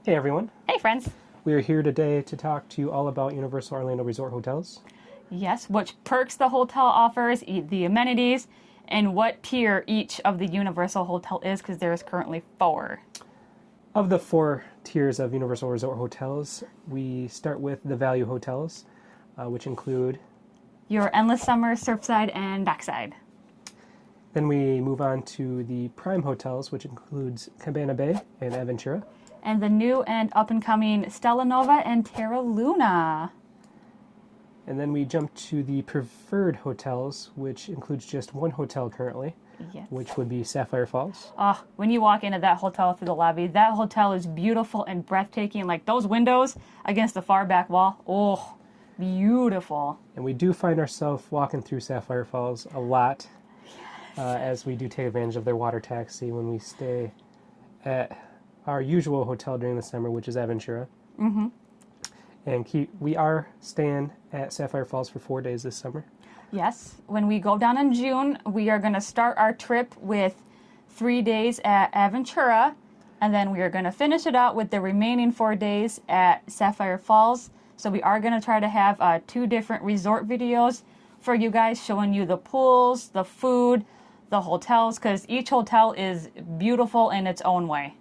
Hey everyone, Hey friends. we are here today to talk to you all about Universal Orlando Resort Hotels. Yes, which perks the hotel offers, the amenities, and what tier each of the Universal Hotel is, because there is currently 4. Of the 4 tiers of Universal Resort Hotels, we start with the value hotels, which include. Your Endless Summer, Surfside, and Dockside. Then we move on to the prime hotels, which includes Cabana Bay and Aventura. And the new and up-and-coming Stella Nova and Terra Luna. And then we jump to the preferred hotels, which includes just one hotel currently, Yes. which would be Sapphire Falls. Oh, when you walk into that hotel through the lobby, that hotel is beautiful and breathtaking. Like those windows against the far back wall. Oh, beautiful. And we do find ourselves walking through Sapphire Falls a lot, as we do take advantage of their water taxi when we stay at our usual hotel during the summer, which is Aventura. Mm-hmm. And we are staying at Sapphire Falls for 4 days this summer. Yes. When we go down in June, we are going to start our trip with 3 days at Aventura, and then we are going to finish it out with the remaining 4 days at Sapphire Falls. So we are going to try to have 2 different resort videos for you guys, showing you the pools, the food, the hotels, because each hotel is beautiful in its own way.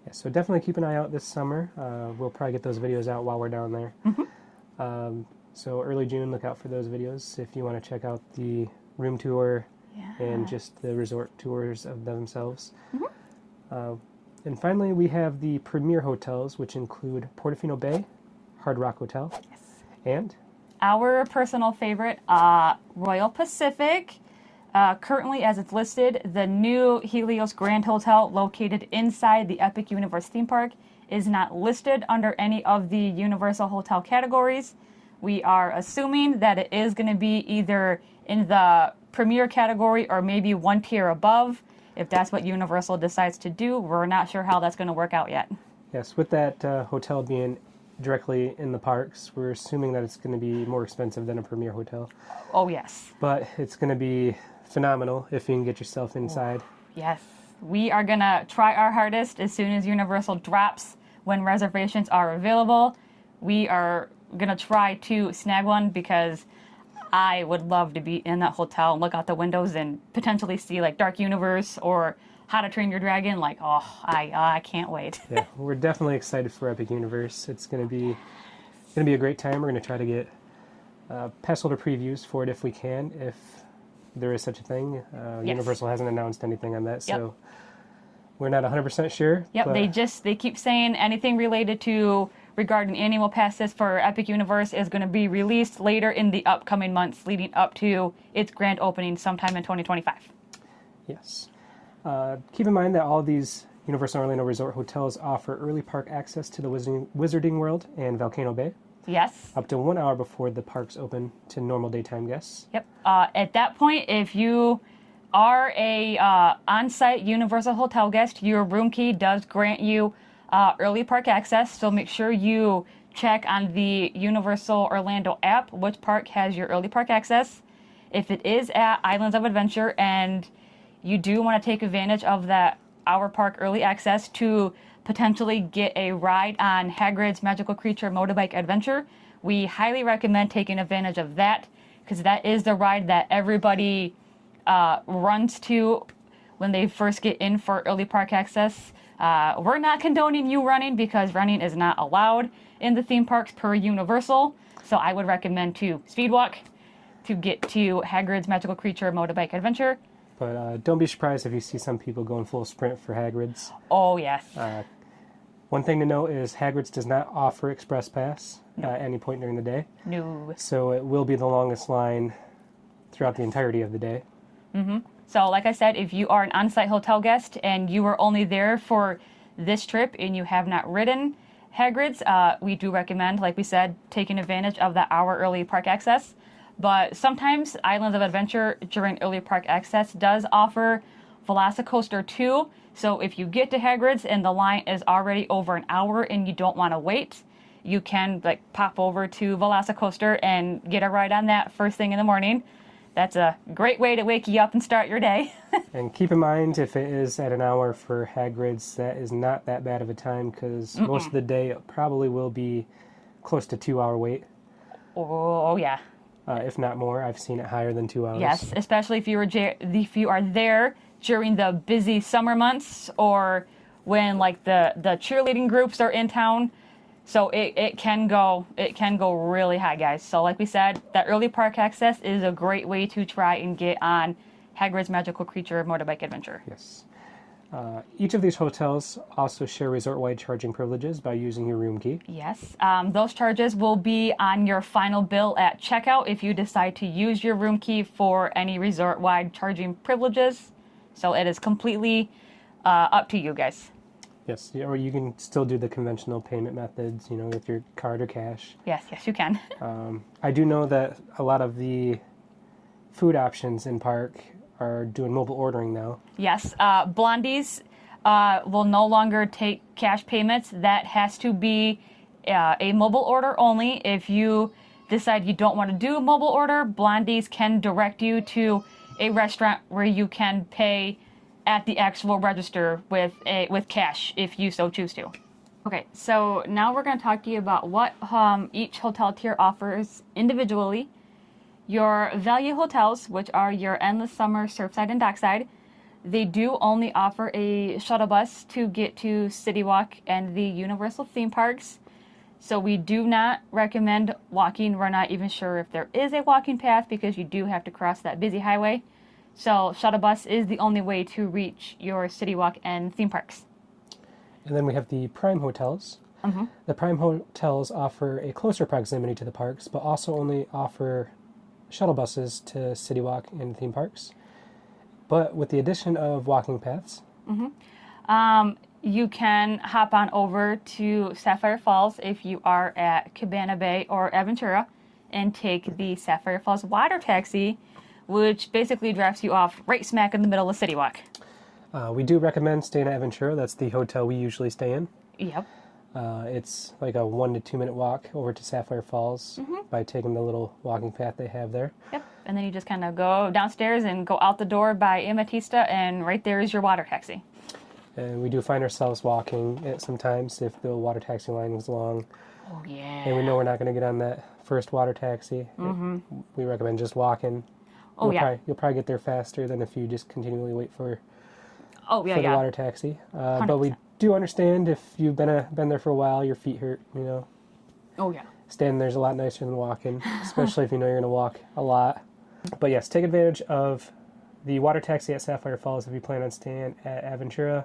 Yeah, so definitely keep an eye out this summer. We'll probably get those videos out while we're down there. Mm-hmm. So early June, look out for those videos if you want to check out the room tour and just the resort tours of themselves. Mm-hmm. And finally, we have the premier hotels, which include Portofino Bay, Hard Rock Hotel, and Our personal favorite, Royal Pacific. Currently, as it's listed, the new Helios Grand Hotel located inside the Epic Universe theme park is not listed under any of the Universal Hotel categories. We are assuming that it is going to be either in the premier category or maybe 1 tier above. If that's what Universal decides to do, we're not sure how that's going to work out yet. yes, with that hotel being directly in the parks, we're assuming that it's going to be more expensive than a premier hotel. Oh, yes. But it's going to be phenomenal if you can get yourself inside. Yes. We are going to try our hardest as soon as Universal drops when reservations are available. We are going to try to snag one because I would love to be in that hotel and look out the windows and potentially see like Dark Universe or How to Train Your Dragon. Like, oh, I can't wait. Yeah, we're definitely excited for Epic Universe. It's going to be a great time. We're going to try to get pass holder previews for it if we can, if there is such a thing. Universal hasn't announced anything on that, so we're not 100% sure. Yep, they keep saying anything related to regarding annual passes for Epic Universe is going to be released later in the upcoming months leading up to its grand opening sometime in 2025. Yes. Keep in mind that all these Universal Orlando Resort hotels offer early park access to the Wizarding World and Volcano Bay. Yes. Up to 1 hour before the parks open to normal daytime guests. Yep. At that point, if you are a on-site Universal Hotel guest, your room key does grant you early park access. So make sure you check on the Universal Orlando app which park has your early park access. If it is at Islands of Adventure and you do want to take advantage of that hour park early access to potentially get a ride on Hagrid's Magical Creature Motorbike Adventure, we highly recommend taking advantage of that because that is the ride that everybody runs to when they first get in for early park access. We're not condoning you running because running is not allowed in the theme parks per Universal, so I would recommend to speed walk to get to Hagrid's Magical Creature Motorbike Adventure. But don't be surprised if you see some people going full sprint for Hagrid's. Oh, yes. One thing to note is Hagrid's does not offer Express Pass at any point during the day. No. So it will be the longest line throughout the entirety of the day. Mm-hmm. So like I said, if you are an on-site hotel guest and you were only there for this trip and you have not ridden Hagrid's, we do recommend, like we said, taking advantage of that hour early park access. But sometimes Islands of Adventure during early park access does offer Velocicoaster 2. So if you get to Hagrid's and the line is already over an hour and you don't want to wait, you can pop over to Velocicoaster and get a ride on that first thing in the morning. That's a great way to wake you up and start your day. And keep in mind, if it is at an hour for Hagrid's, that is not that bad of a time because most of the day it probably will be close to 2-hour wait. Oh, yeah. If not more. I've seen it higher than 2 hours. Yes, especially if you are there during the busy summer months or when like the cheerleading groups are in town. So it can go really high, guys. So like we said, that early park access is a great way to try and get on Hagrid's Magical Creature Motorbike Adventure. Yes. Each of these hotels also share resort-wide charging privileges by using your room key. Yes, those charges will be on your final bill at checkout if you decide to use your room key for any resort-wide charging privileges. So it is completely up to you guys. Yes, or you can still do the conventional payment methods, with your card or cash. Yes, you can. I do know that a lot of the food options in park are doing mobile ordering now. Yes, Blondie's will no longer take cash payments. That has to be a mobile order only. If you decide you don't want to do a mobile order, Blondie's can direct you to a restaurant where you can pay at the actual register with cash if you so choose to. Okay, so now we're going to talk to you about what each hotel tier offers individually. Your value hotels, which are your Endless Summer, Surfside, and Dockside, they do only offer a shuttle bus to get to City Walk and the Universal theme parks. So we do not recommend walking. We're not even sure if there is a walking path because you do have to cross that busy highway. So shuttle bus is the only way to reach your City Walk and theme parks. And then we have the Prime hotels. Mm-hmm. The Prime hotels offer a closer proximity to the parks, but also only offer shuttle buses to City Walk and theme parks. But with the addition of walking paths, you can hop on over to Sapphire Falls if you are at Cabana Bay or Aventura and take the Sapphire Falls water taxi, which basically drops you off right smack in the middle of City Walk. We do recommend staying at Aventura. That's the hotel we usually stay in. Yep. It's like a 1 to 2 minute walk over to Sapphire Falls by taking the little walking path they have there. Yep. And then you just kind of go downstairs and go out the door by Amatista, and right there is your water taxi. And we do find ourselves walking it sometimes if the water taxi line is long. Oh, yeah. And we know we're not going to get on that first water taxi. We recommend just walking. Oh, You'll probably get there faster than if you just continually wait for the water taxi. But we do understand if you've been there for a while, your feet hurt, Oh, yeah. Standing there's a lot nicer than walking, especially if you know you're going to walk a lot. But yes, take advantage of the water taxi at Sapphire Falls if you plan on staying at Aventura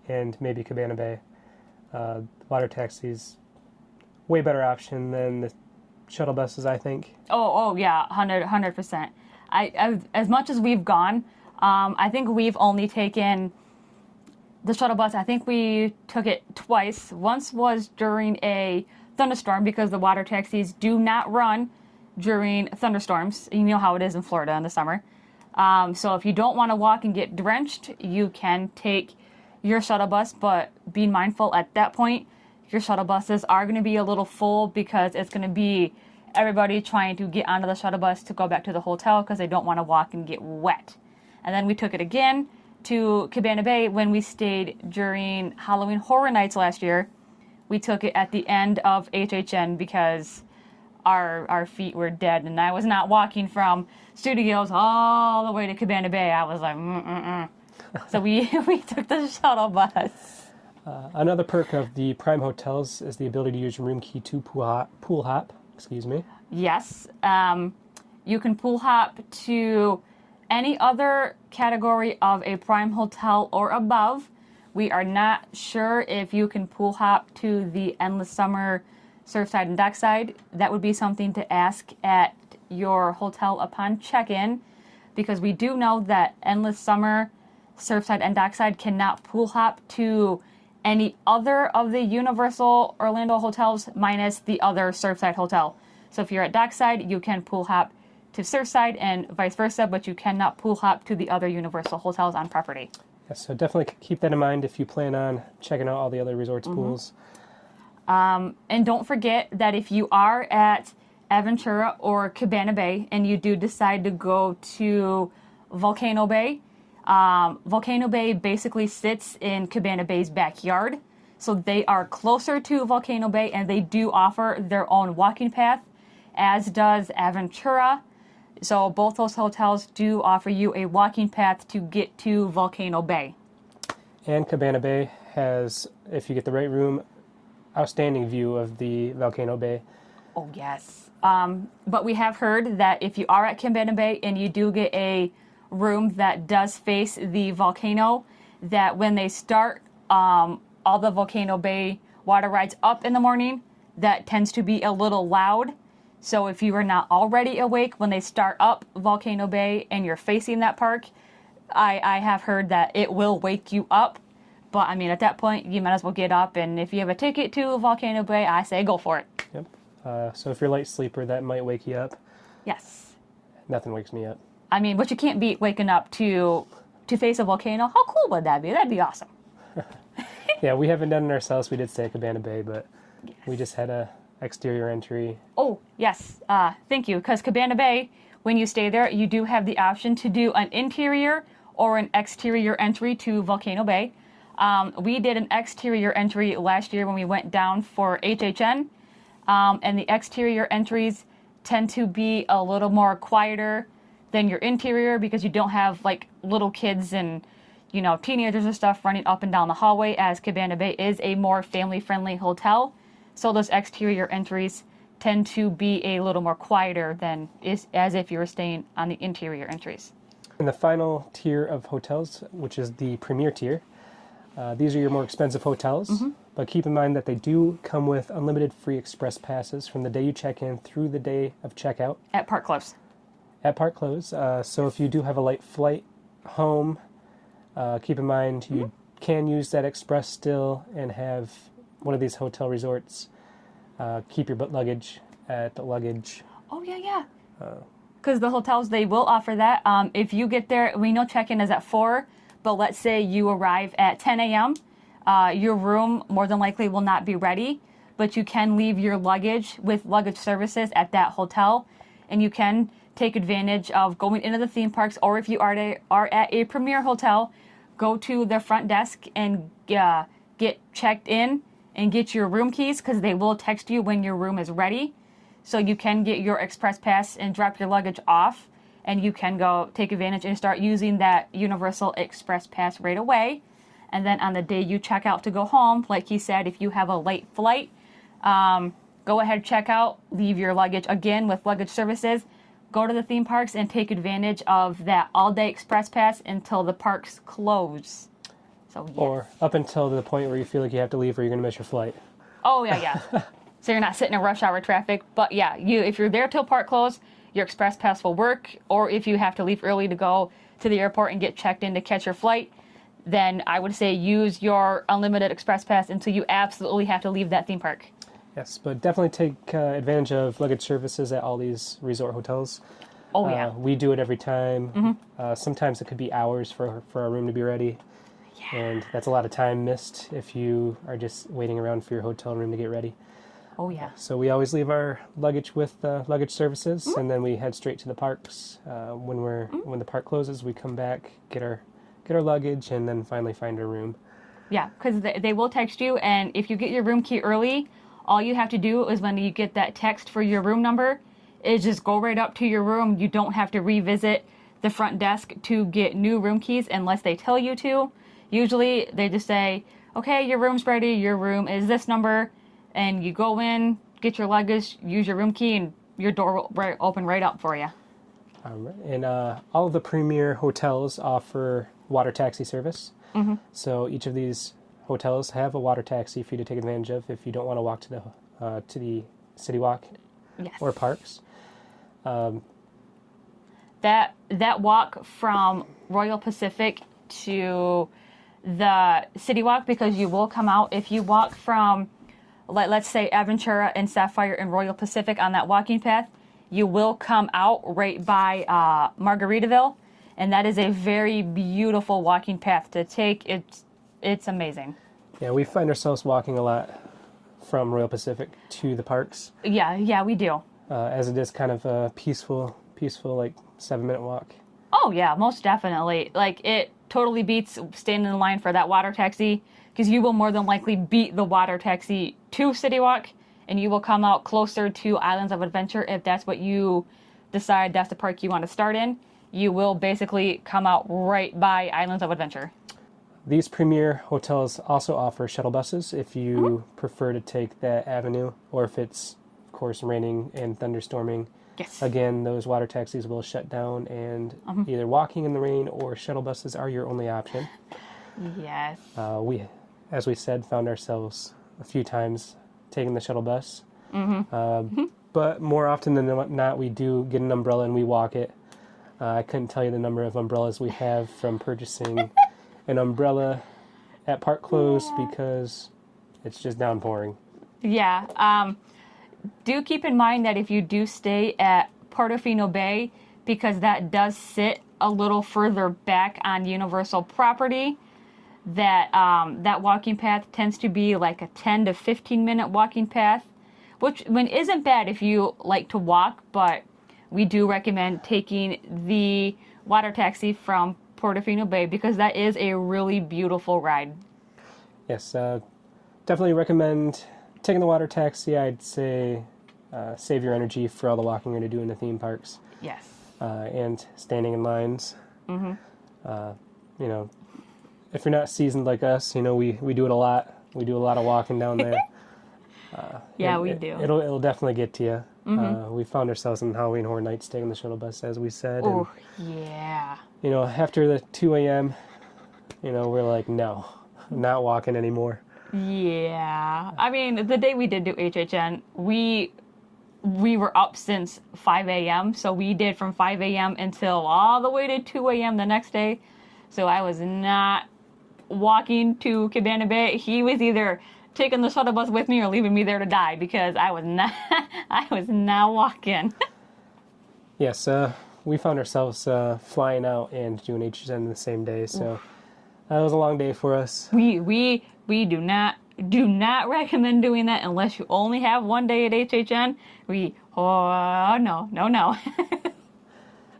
and maybe Cabana Bay. Water taxi's way better option than the shuttle buses, I think. Oh yeah, 100%. I as much as we've gone, I think we've only taken the shuttle bus. I think we took it twice. Once was during a thunderstorm because the water taxis do not run during thunderstorms. You know how it is in Florida in the summer. So if you don't want to walk and get drenched, you can take your shuttle bus, but be mindful at that point, your shuttle buses are going to be a little full because it's going to be everybody trying to get onto the shuttle bus to go back to the hotel because they don't want to walk and get wet. And then we took it again to Cabana Bay when we stayed during Halloween Horror Nights last year. We took it at the end of HHN because our feet were dead, and I was not walking from Studios all the way to Cabana Bay. I was like, So we took the shuttle bus. Another perk of the Prime hotels is the ability to use your room key to pool hop. Excuse me. Yes, you can pool hop to any other category of a Prime hotel or above. We are not sure if you can pool hop to the Endless Summer, Surfside, and Dockside. That would be something to ask at your hotel upon check-in, because we do know that Endless Summer, Surfside, and Dockside cannot pool hop to any other of the Universal Orlando hotels minus the other Surfside hotel. So if you're at Dockside, you can pool hop to Surfside and vice versa, but you cannot pool hop to the other Universal hotels on property. Yes, so definitely keep that in mind if you plan on checking out all the other resorts' pools. And don't forget that if you are at Aventura or Cabana Bay, and you do decide to go to Volcano Bay, Volcano Bay basically sits in Cabana Bay's backyard. So they are closer to Volcano Bay, and they do offer their own walking path, as does Aventura. So both those hotels do offer you a walking path to get to Volcano Bay. And Cabana Bay has, if you get the right room, outstanding view of the Volcano Bay. Oh, yes. But we have heard that if you are at Cabana Bay and you do get a room that does face the volcano, that when they start all the Volcano Bay water rides up in the morning, that tends to be a little loud. So if you are not already awake when they start up Volcano Bay and you're facing that park, I have heard that it will wake you up. But I mean, at that point, you might as well get up. And if you have a ticket to Volcano Bay, I say go for it. Yep. So if you're a light sleeper, that might wake you up. Yes. Nothing wakes me up. I mean, but you can't beat waking up to face a volcano. How cool would that be? That'd be awesome. Yeah, we haven't done it ourselves. We did stay at Cabana Bay, but we just had a exterior entry. Oh, yes. Thank you. Because Cabana Bay, when you stay there, you do have the option to do an interior or an exterior entry to Volcano Bay. We did an exterior entry last year when we went down for HHN. And the exterior entries tend to be a little more quieter than your interior because you don't have like little kids and teenagers and stuff running up and down the hallway, as Cabana Bay is a more family-friendly hotel. So those exterior entries tend to be a little more quieter than as if you were staying on the interior entries. And the final tier of hotels, which is the premier tier, these are your more expensive hotels, but keep in mind that they do come with unlimited free express passes from the day you check in through the day of checkout. At park close. At park close. So if you do have a light flight home, keep in mind you can use that express still and have one of these hotel resorts keep your luggage at the luggage. Oh, yeah. Because the hotels, they will offer that. If you get there, we know check-in is at 4, but let's say you arrive at 10 a.m., your room more than likely will not be ready, but you can leave your luggage with luggage services at that hotel, and you can take advantage of going into the theme parks, or if you are at a premier hotel, go to the front desk and get checked in and get your room keys, because they will text you when your room is ready. So you can get your express pass and drop your luggage off, and you can go take advantage and start using that Universal Express Pass right away. And then on the day you check out to go home, like he said, if you have a late flight, go ahead, check out, leave your luggage again with luggage services, go to the theme parks and take advantage of that all-day express pass until the parks close. So, yes. Or up until the point where you feel like you have to leave or you're going to miss your flight. Oh, yeah. So you're not sitting in rush hour traffic. But yeah, if you're there till park close, your express pass will work. Or if you have to leave early to go to the airport and get checked in to catch your flight, then I would say use your unlimited express pass until you absolutely have to leave that theme park. Yes, but definitely take advantage of luggage services at all these resort hotels. Oh, yeah. We do it every time. Sometimes it could be hours for our room to be ready. Yeah. And that's a lot of time missed if you are just waiting around for your hotel room to get ready. Oh, yeah. So we always leave our luggage with luggage services, and then we head straight to the parks. When the park closes, we come back, get our luggage, and then finally find our room. Yeah, because they will text you, and if you get your room key early, all you have to do is when you get that text for your room number, is just go right up to your room. You don't have to revisit the front desk to get new room keys unless they tell you to. Usually they just say, okay, your room's ready, your room is this number, and you go in, get your luggage, use your room key, and your door will open right up for you. All right. And all of the premier hotels offer water taxi service. So each of these hotels have a water taxi for you to take advantage of if you don't want to walk to the City Walk or parks. That walk from Royal Pacific to the City Walk, because you will come out if you walk from, let's say, Aventura and Sapphire and Royal Pacific on that walking path, you will come out right by Margaritaville, and that is a very beautiful walking path to take. It's amazing. Yeah, we find ourselves walking a lot from Royal Pacific to the parks. Yeah, we do. as it is kind of a peaceful like 7-minute walk. Oh yeah, most definitely. Like it totally beats standing in line for that water taxi because you will more than likely beat the water taxi to City Walk, and you will come out closer to Islands of Adventure if that's what you decide that's the park you want to start in. You will basically come out right by Islands of Adventure. These premier hotels also offer shuttle buses if you prefer to take that avenue, or if it's, of course, raining and thunderstorming. Yes. Again, those water taxis will shut down, and either walking in the rain or shuttle buses are your only option. Yes. We, as we said, found ourselves a few times taking the shuttle bus. But more often than not, we do get an umbrella and we walk it. I couldn't tell you the number of umbrellas we have from purchasing an umbrella at park close because it's just downpouring. Yeah. Do keep in mind that if you do stay at Portofino Bay, because that does sit a little further back on Universal property, that that walking path tends to be like a 10 to 15 minute walking path, which isn't bad if you like to walk, but we do recommend taking the water taxi from Portofino Bay because that is a really beautiful ride. Yes, definitely recommend taking the water taxi. I'd say save your energy for all the walking you're going to do in the theme parks. Yes. And standing in lines. You know, if you're not seasoned like us, you know, we do it a lot. We do a lot of walking down there. Yeah, we do. It'll definitely get to you. We found ourselves in Halloween Horror Nights taking the shuttle bus, as we said. Oh, yeah. You know, after the 2 a.m., you know, we're like, no, I'm not walking anymore. Yeah. I mean, the day we did do HHN, we were up since 5 a.m., so we did from 5 a.m. until all the way to 2 a.m. the next day. So I was not walking to Cabana Bay. He was either taking the shuttle bus with me or leaving me there to die because I was not walking. Yes, we found ourselves flying out and doing HHN the same day, so that was a long day for us. We do not recommend doing that unless you only have one day at HHN. No.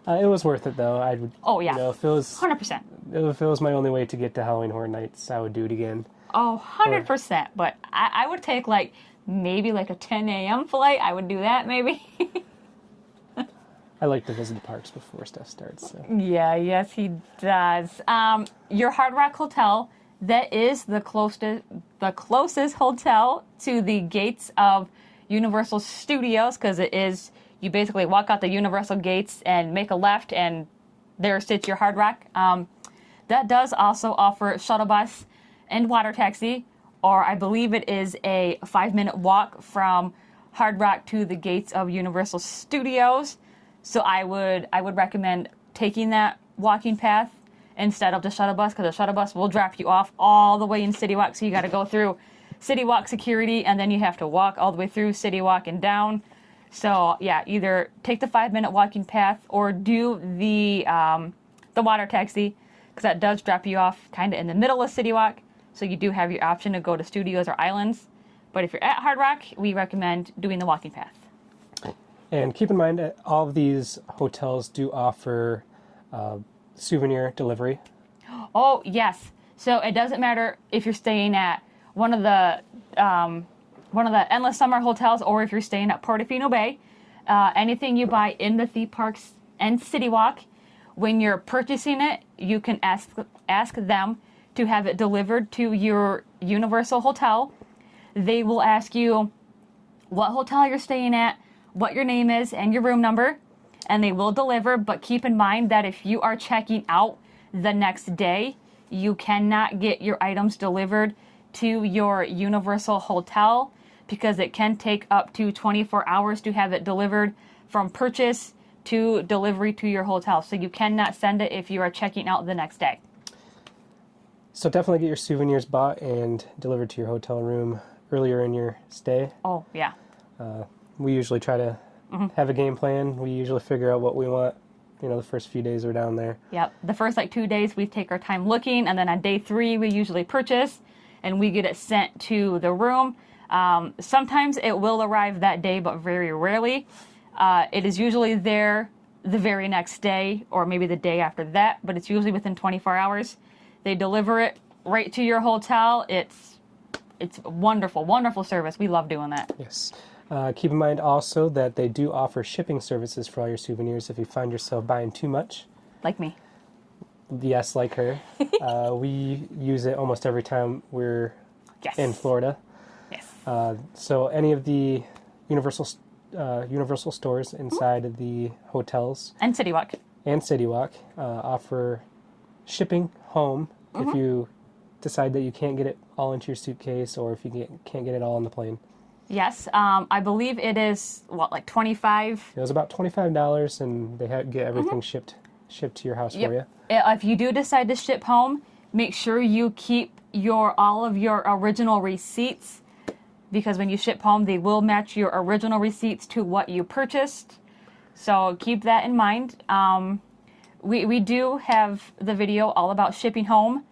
It was worth it though. I would. Oh yeah. You know, if it was 100%. If it was my only way to get to Halloween Horror Nights, I would do it again. Oh, 100%. But I would take maybe a 10 a.m. flight. I would do that maybe. I like to visit the parks before stuff starts. So. Yeah, yes, he does. Your Hard Rock Hotel, that is the closest hotel to the gates of Universal Studios, because it is, you basically walk out the Universal gates and make a left, and there sits your Hard Rock. That does also offer shuttle bus and water taxi, or I believe it is a 5-minute walk from Hard Rock to the gates of Universal Studios. So I would recommend taking that walking path instead of the shuttle bus, because the shuttle bus will drop you off all the way in City Walk. So you got to go through City Walk security, and then you have to walk all the way through City Walk and down. So yeah, either take the 5-minute walking path or do the water taxi, because that does drop you off kind of in the middle of City Walk. So you do have your option to go to Studios or Islands. But if you're at Hard Rock, we recommend doing the walking path. And keep in mind that all of these hotels do offer souvenir delivery. Oh, yes. So it doesn't matter if you're staying at one of the Endless Summer hotels or if you're staying at Portofino Bay. Anything you buy in the theme parks and City Walk, when you're purchasing it, you can ask them to have it delivered to your Universal hotel. They will ask you what hotel you're staying at, what your name is, and your room number, and they will deliver. But keep in mind that if you are checking out the next day, you cannot get your items delivered to your Universal hotel because it can take up to 24 hours to have it delivered from purchase to delivery to your hotel. So you cannot send it if you are checking out the next day. So definitely get your souvenirs bought and delivered to your hotel room earlier in your stay. Oh, yeah. We usually try to have a game plan. We usually figure out what we want, the first few days we're down there. Yep. The first 2 days we take our time looking, and then on day 3 we usually purchase and we get it sent to the room. Sometimes it will arrive that day, but very rarely. It is usually there the very next day or maybe the day after that, but it's usually within 24 hours. They deliver it right to your hotel. It's wonderful, wonderful service. We love doing that. Yes. Keep in mind also that they do offer shipping services for all your souvenirs if you find yourself buying too much. Like me. Yes, like her. We use it almost every time we're in Florida. Yes. So any of the Universal stores inside of the hotels And City Walk. and City Walk offer shipping home if you decide that you can't get it all into your suitcase or if you can't get it all on the plane. Yes. I believe it is, like 25? It was about $25, and they get everything shipped to your house for you. If you do decide to ship home, make sure you keep all of your original receipts, because when you ship home, they will match your original receipts to what you purchased. So keep that in mind. We do have the video all about shipping home.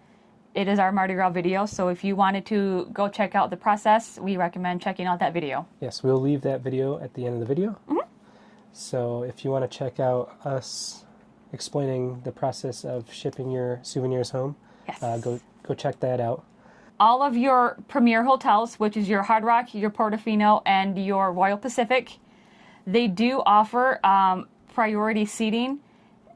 It is our Mardi Gras video, so if you wanted to go check out the process, we recommend checking out that video. Yes, we'll leave that video at the end of the video. So if you want to check out us explaining the process of shipping your souvenirs home, Yes. Go check that out. All of your premier hotels, which is your Hard Rock, your Portofino, and your Royal Pacific, they do offer priority seating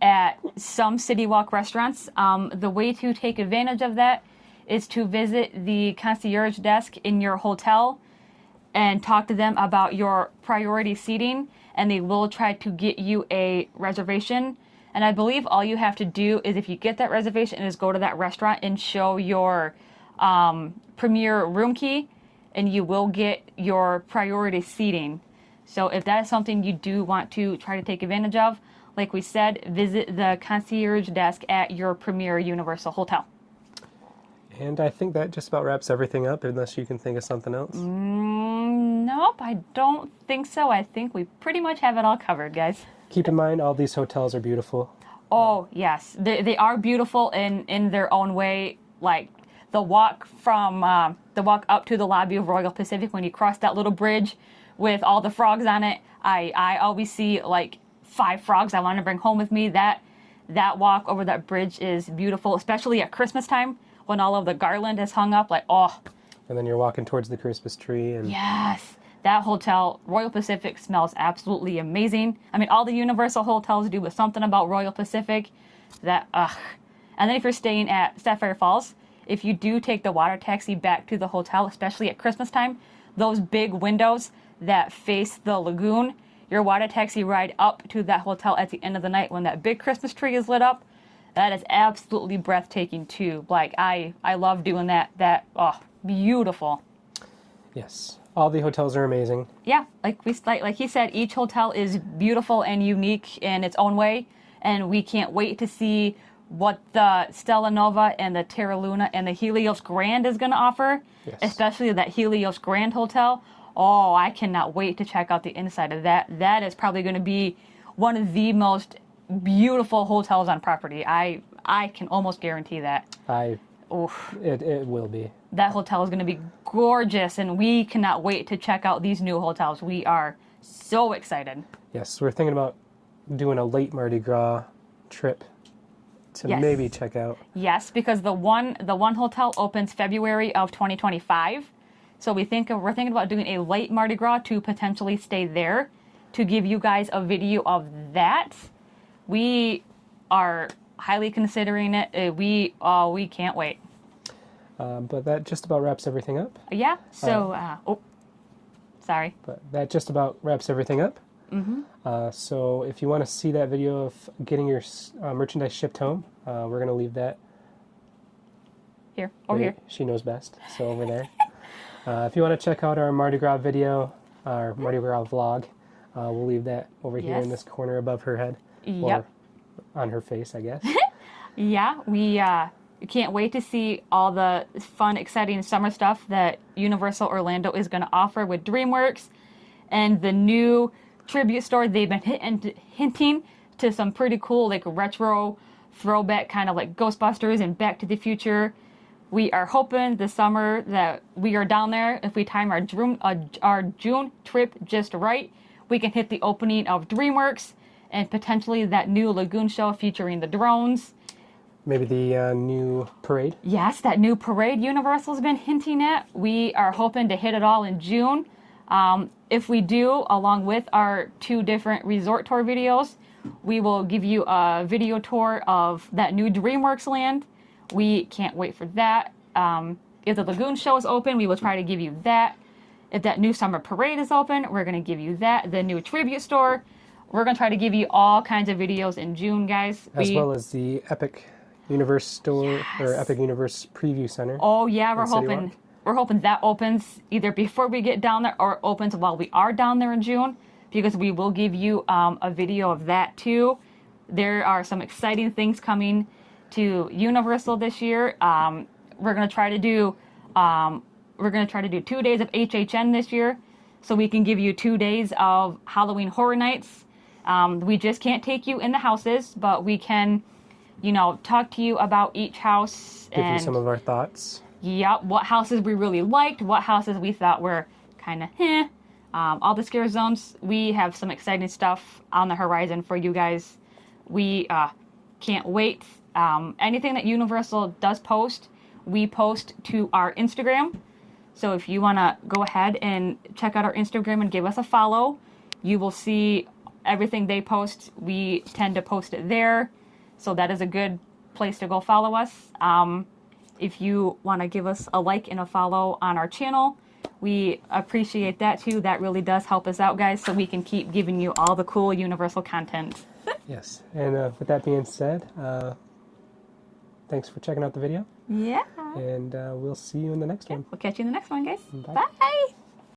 at some City Walk restaurants. The way to take advantage of that is to visit the concierge desk in your hotel and talk to them about your priority seating, and they will try to get you a reservation. And I believe all you have to do is, if you get that reservation, is go to that restaurant and show your premier room key, and you will get your priority seating. So if that is something you do want to try to take advantage of, like we said, visit the concierge desk at your premier Universal hotel. And I think that just about wraps everything up, unless you can think of something else. Nope, I don't think so. I think we pretty much have it all covered, guys. Keep in mind, all these hotels are beautiful. Oh, yes. They are beautiful in their own way. Like the walk up to the lobby of Royal Pacific, when you cross that little bridge with all the frogs on it, I always see like 5 frogs I want to bring home with me. That walk over that bridge is beautiful, especially at Christmas time when all of the garland is hung up. Like, oh. And then you're walking towards the Christmas tree. And Yes. That hotel, Royal Pacific, smells absolutely amazing. I mean, all the Universal hotels do, but something about Royal Pacific, that, ugh. And then if you're staying at Sapphire Falls, if you do take the water taxi back to the hotel, especially at Christmas time, those big windows that face the lagoon, your water taxi ride up to that hotel at the end of the night when that big Christmas tree is lit up, that is absolutely breathtaking too. Like, I love doing that, oh, beautiful. Yes. All the hotels are amazing. Yeah, like he said, each hotel is beautiful and unique in its own way, and we can't wait to see what the Stella Nova and the Terra Luna and the Helios Grand is going to offer, Yes. especially that Helios Grand Hotel. Oh, I cannot wait to check out the inside of that. That is probably going to be one of the most beautiful hotels on property. I can almost guarantee that. It will be. That hotel is going to be gorgeous, and we cannot wait to check out these new hotels. We are so excited. Yes, we're thinking about doing a late Mardi Gras trip to Yes. maybe check out. Yes, because the one hotel opens February of 2025. So we're thinking about doing a late Mardi Gras to potentially stay there to give you guys a video of that. We are highly considering it. We can't wait. But that just about wraps everything up. Yeah. So, sorry. But that just about wraps everything up. So if you want to see that video of getting your merchandise shipped home, we're going to leave that Here. Over here. She knows best. So over there. If you want to check out our Mardi Gras video, our Mardi Gras vlog, we'll leave that over here in Yes. this corner above her head. Yep. Or on her face, I guess. Yeah, we can't wait to see all the fun, exciting summer stuff that Universal Orlando is going to offer with DreamWorks and the new tribute store. They've been hinting to some pretty cool, like, retro throwback kind of like Ghostbusters and Back to the Future. We are hoping this summer that we are down there. If we time our June trip just right, we can hit the opening of DreamWorks and potentially that new Lagoon show featuring the drones. Maybe the new parade. Yes, that new parade Universal's been hinting at. We are hoping to hit it all in June. If we do, along with our 2 different resort tour videos, we will give you a video tour of that new DreamWorks land. We can't wait for that. If the Lagoon show is open, we will try to give you that. If that new summer parade is open, we're going to give you that. The new tribute store. We're going to try to give you all kinds of videos in June, guys. As well as the Epic Universe store or Epic Universe Preview Center. Oh yeah, we're hoping that opens either before we get down there or opens while we are down there in June, because we will give you a video of that too. There are some exciting things coming to Universal this year. We're gonna try to do 2 days of HHN this year, so we can give you 2 days of Halloween Horror Nights. We just can't take you in the houses, but we can, talk to you about each house. Give you some of our thoughts. Yeah, what houses we really liked, what houses we thought were kind of all the scare zones. We have some exciting stuff on the horizon for you guys. We can't wait. Anything that Universal does post, we post to our Instagram. So if you want to go ahead and check out our Instagram and give us a follow, you will see everything they post. We tend to post it there. So that is a good place to go follow us. If you want to give us a like and a follow on our channel, we appreciate that too. That really does help us out, guys, so we can keep giving you all the cool Universal content. Yes. And with that being said, thanks for checking out the video. Yeah. And we'll see you in the next one. We'll catch you in the next one, guys. Bye. Bye.